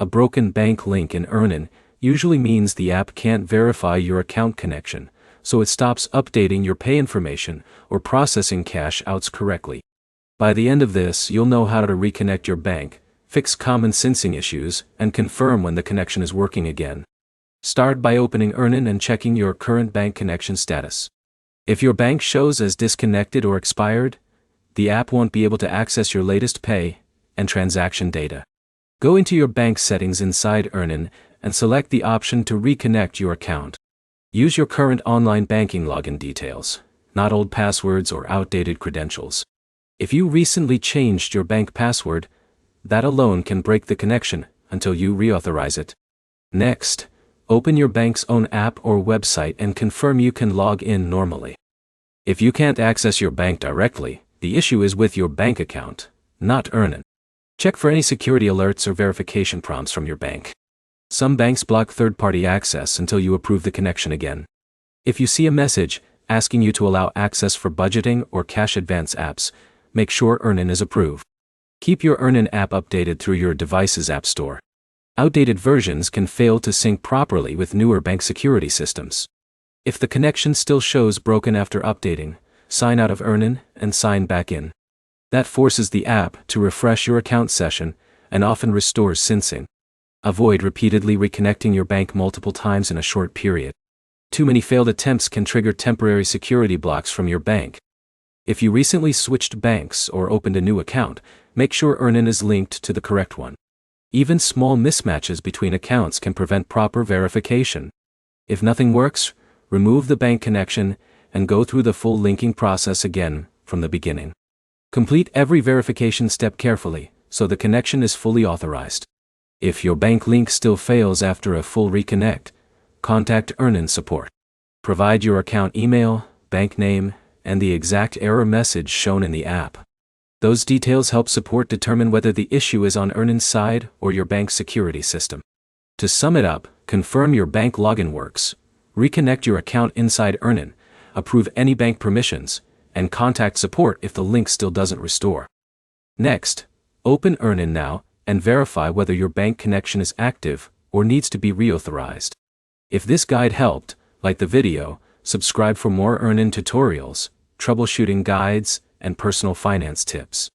A broken bank link in Earnin usually means the app can't verify your account connection, so it stops updating your pay information or processing cash outs correctly. By the end of this, you'll know how to reconnect your bank, fix common syncing issues, and confirm when the connection is working again. Start by opening Earnin and checking your current bank connection status. If your bank shows as disconnected or expired, the app won't be able to access your latest pay and transaction data. Go into your bank settings inside Earnin and select the option to reconnect your account. Use your current online banking login details, not old passwords or outdated credentials. If you recently changed your bank password, that alone can break the connection until you reauthorize it. Next, open your bank's own app or website and confirm you can log in normally. If you can't access your bank directly, the issue is with your bank account, not Earnin. Check for any security alerts or verification prompts from your bank. Some banks block third-party access until you approve the connection again. If you see a message asking you to allow access for budgeting or cash advance apps, make sure Earnin is approved. Keep your Earnin app updated through your device's app store. Outdated versions can fail to sync properly with newer bank security systems. If the connection still shows broken after updating, sign out of Earnin and sign back in. That forces the app to refresh your account session and often restores syncing. Avoid repeatedly reconnecting your bank multiple times in a short period. Too many failed attempts can trigger temporary security blocks from your bank. If you recently switched banks or opened a new account, make sure Earnin is linked to the correct one. Even small mismatches between accounts can prevent proper verification. If nothing works, remove the bank connection and go through the full linking process again from the beginning. Complete every verification step carefully so the connection is fully authorized. If your bank link still fails after a full reconnect, contact Earnin support. Provide your account email, bank name, and the exact error message shown in the app. Those details help support determine whether the issue is on Earnin's side or your bank's security system. To sum it up, confirm your bank login works, reconnect your account inside Earnin, approve any bank permissions, and contact support if the link still doesn't restore. Next, open Earnin now and verify whether your bank connection is active or needs to be reauthorized. If this guide helped, like the video, subscribe for more Earnin tutorials, troubleshooting guides, and personal finance tips.